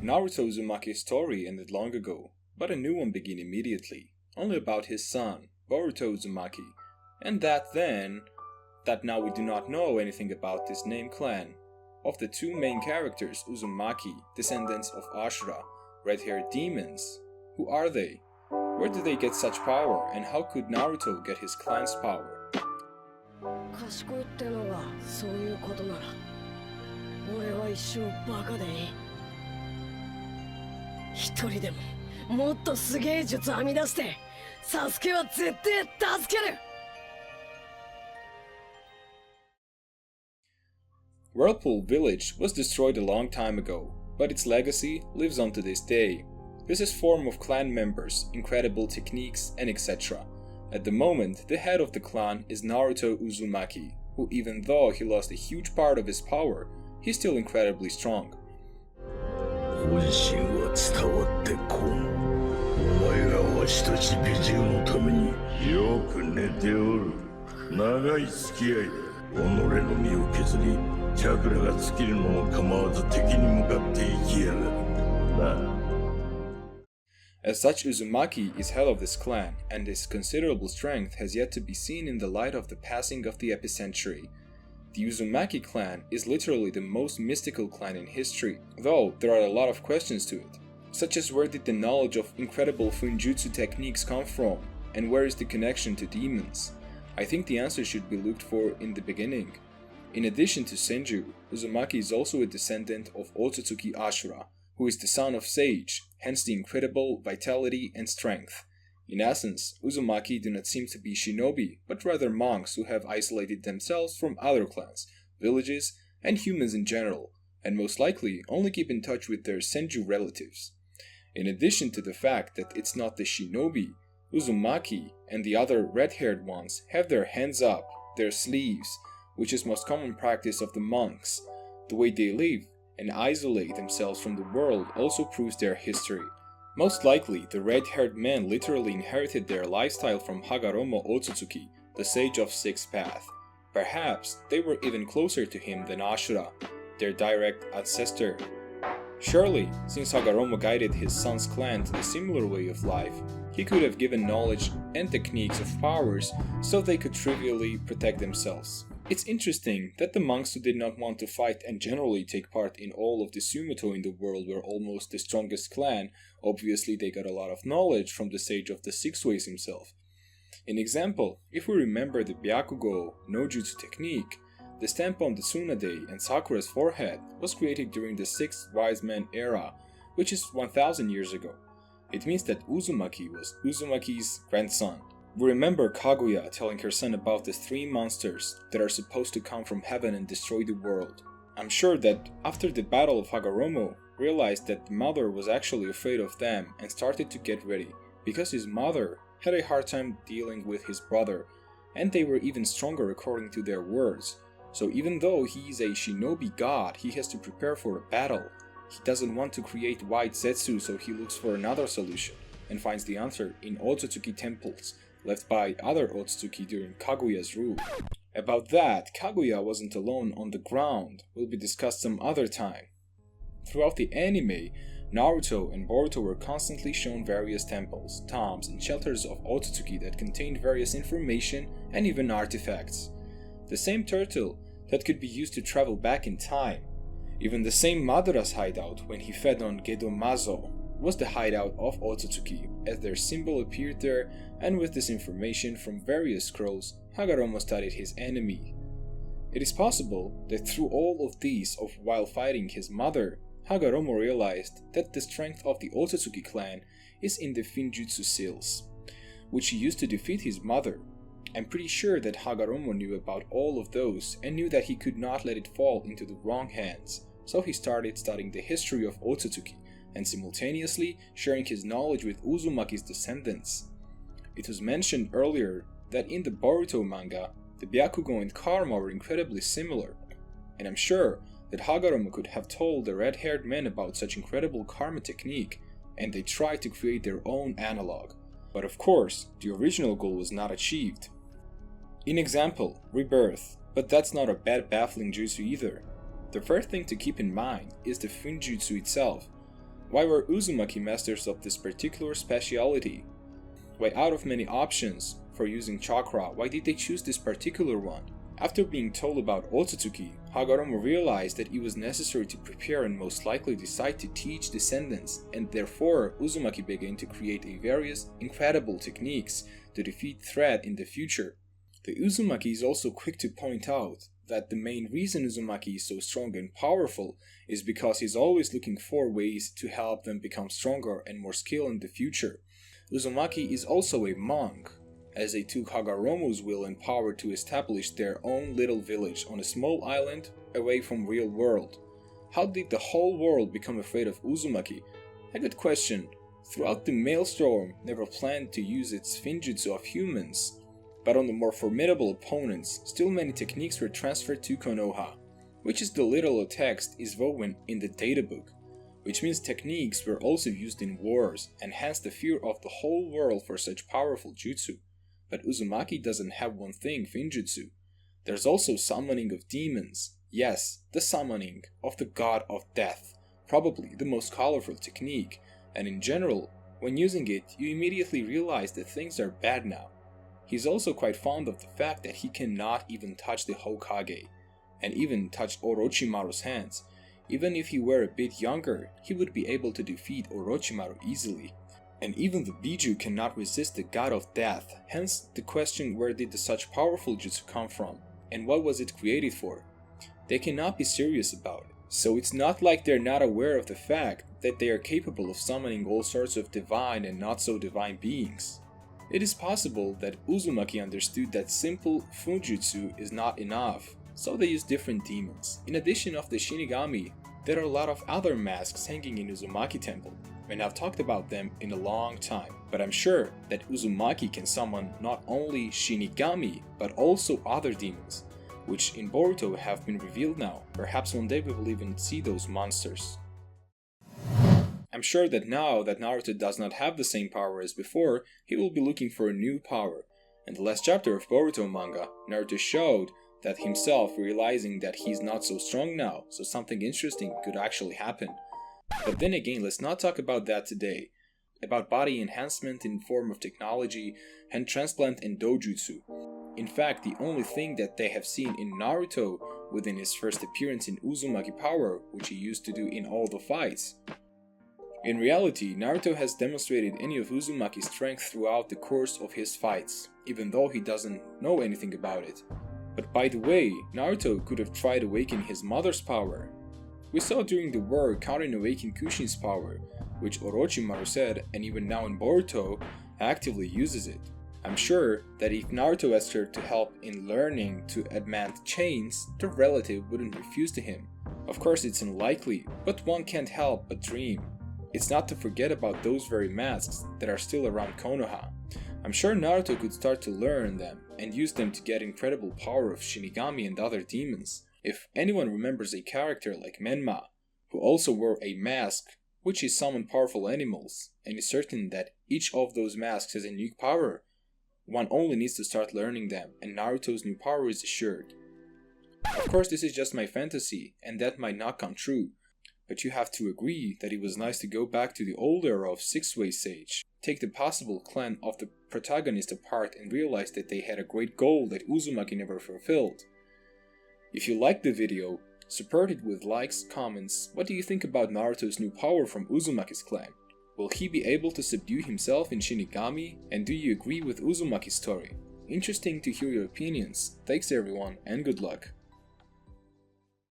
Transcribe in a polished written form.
Naruto Uzumaki's story ended long ago, but a new one began immediately, only about his son, Boruto Uzumaki, and that now we do not know anything about this named clan. Of the two main characters, Uzumaki, descendants of Ashura, red-haired demons, who are they? Where did they get such power, and how could Naruto get his clan's power? 賢いってのがそういうことなら俺は一生バカでいい一人でももっとすげえ術編み出してサスケは絶対助ける Whirlpool Village was destroyed a long time ago, but its legacy lives on to this day. This is form of clan members, incredible techniques, and etc. At the moment, the head of the clan is Naruto Uzumaki, who even though he lost a huge part of his power, he's still incredibly strong. 本心は伝わってこん。お前らわしたち美獣のためによく寝ておる。長い付き合いだ。己の身を削り、チャクラが尽きるのも構わず敵に向かって生きやがる。な。As such, Uzumaki is head of this clan, and his considerable strength has yet to be seen in the light of the passing of the epicentury. The Uzumaki clan is literally the most mystical clan in history, though there are a lot of questions to it, such as where did the knowledge of incredible Funjutsu techniques come from, and where is the connection to demons? I think the answer should be looked for in the beginning. In addition to Senju, Uzumaki is also a descendant of Otsutsuki Ashura, who is the son of Sage, hence the incredible vitality and strength. In essence, Uzumaki do not seem to be shinobi, but rather monks who have isolated themselves from other clans, villages, and humans in general, and most likely only keep in touch with their Senju relatives. In addition to the fact that it's not the shinobi, Uzumaki and the other red-haired ones have their hands up, their sleeves, which is most common practice of the monks. The way they live and isolate themselves from the world also proves their history. Most likely, the red-haired men literally inherited their lifestyle from Hagoromo Otsutsuki, the sage of Sixth Path. Perhaps they were even closer to him than Ashura, their direct ancestor. Surely, since Hagoromo guided his son's clan to a similar way of life, he could have given knowledge and techniques of powers so they could trivially protect themselves. It's interesting that the monks who did not want to fight and generally take part in all of the sumoto in the world were almost the strongest clan. Obviously they got a lot of knowledge from the sage of the Six Ways himself. In example, if we remember the Byakugo no Jutsu technique, the stamp on the Tsunade and Sakura's forehead was created during the 6th Wise Man era, which is 1000 years ago. It means that Uzumaki was Uzumaki's grandson. We remember Kaguya telling her son about the 3 monsters that are supposed to come from heaven and destroy the world. I'm sure that after the battle of Hagoromo, realized that the mother was actually afraid of them and started to get ready, because his mother had a hard time dealing with his brother, and they were even stronger according to their words. So even though he is a shinobi god, he has to prepare for a battle. He doesn't want to create white Zetsu, so he looks for another solution, and finds the answer in Otsutsuki temples, left by other Otsutsuki during Kaguya's rule. About that, Kaguya wasn't alone on the ground, will be discussed some other time. Throughout the anime, Naruto and Boruto were constantly shown various temples, tombs, and shelters of Otsutsuki that contained various information and even artifacts. The same turtle that could be used to travel back in time. Even the same Madara's hideout when he fed on Gedomazo was the hideout of Otsutsuki, as their symbol appeared there, and with this information from various scrolls, Hagoromo studied his enemy. It is possible that through all of these while fighting his mother, Hagoromo realized that the strength of the Otsutsuki clan is in the Finjutsu seals, which he used to defeat his mother. I'm pretty sure that Hagoromo knew about all of those and knew that he could not let it fall into the wrong hands, so he started studying the history of Otsutsuki and simultaneously sharing his knowledge with Uzumaki's descendants. It was mentioned earlier that in the Boruto manga, the Byakugo and Karma were incredibly similar, and I'm sure that Hagoromo could have told the red-haired men about such incredible karma technique, and they tried to create their own analog. But of course, the original goal was not achieved. In example, rebirth, but that's not a bad baffling jutsu either. The first thing to keep in mind is the Finjutsu itself. Why were Uzumaki masters of this particular speciality? Why, out of many options for using chakra, why did they choose this particular one? After being told about Otsutsuki, Hagoromo realized that it was necessary to prepare and most likely decide to teach descendants, and therefore Uzumaki began to create various incredible techniques to defeat threat in the future. The Uzumaki is also quick to point out that the main reason Uzumaki is so strong and powerful is because he's always looking for ways to help them become stronger and more skilled in the future. Uzumaki is also a monk, as they took Hagoromo's will and power to establish their own little village on a small island away from real world. How did the whole world become afraid of Uzumaki? A good question. Throughout the Maelstrom never planned to use its Finjutsu of humans, but on the more formidable opponents, still many techniques were transferred to Konoha, which is the literal text is woven in the databook, which means techniques were also used in wars, and hence the fear of the whole world for such powerful jutsu. But Uzumaki doesn't have one thing, Finjutsu. There's also summoning of demons. Yes, the summoning of the god of death, probably the most colorful technique, and in general, when using it, you immediately realize that things are bad now. He's also quite fond of the fact that he cannot even touch the Hokage, and even touch Orochimaru's hands. Even if he were a bit younger, he would be able to defeat Orochimaru easily. And even the Biju cannot resist the god of death, hence the question, where did such powerful jutsu come from, and what was it created for? They cannot be serious about it, so it's not like they're not aware of the fact that they are capable of summoning all sorts of divine and not so divine beings. It is possible that Uzumaki understood that simple Funjutsu is not enough, so they used different demons. In addition of the Shinigami, there are a lot of other masks hanging in Uzumaki Temple, and I've talked about them in a long time, but I'm sure that Uzumaki can summon not only Shinigami, but also other demons, which in Boruto have been revealed now. Perhaps one day we will even see those monsters. I'm sure that now that Naruto does not have the same power as before, he will be looking for a new power. In the last chapter of Boruto manga, Naruto showed that himself realizing that he's not so strong now, so something interesting could actually happen. But then again, let's not talk about that today. About body enhancement in form of technology, hand transplant and dojutsu. In fact, the only thing that they have seen in Naruto within his first appearance in Uzumaki power, which he used to do in all the fights. In reality, Naruto has demonstrated any of Uzumaki's strength throughout the course of his fights, even though he doesn't know anything about it. But by the way, Naruto could have tried awakening his mother's power. We saw during the war Karin awaken Kushin's power, which Orochimaru said, and even now in Boruto, actively uses it. I'm sure that if Naruto asked her to help in learning to admant chains, the relative wouldn't refuse to him. Of course it's unlikely, but one can't help but dream. It's not to forget about those very masks that are still around Konoha. I'm sure Naruto could start to learn them and use them to get incredible power of Shinigami and other demons. If anyone remembers a character like Menma, who also wore a mask which is summoned powerful animals, and is certain that each of those masks has a unique power, one only needs to start learning them and Naruto's new power is assured. Of course this is just my fantasy, and that might not come true, but you have to agree that it was nice to go back to the old era of Six-Way Sage, take the possible clan of the protagonist apart and realize that they had a great goal that Uzumaki never fulfilled. If you liked the video, support it with likes, comments. What do you think about Naruto's new power from Uzumaki's clan? Will he be able to subdue himself in Shinigami? And do you agree with Uzumaki's story? Interesting to hear your opinions. Thanks everyone, and good luck.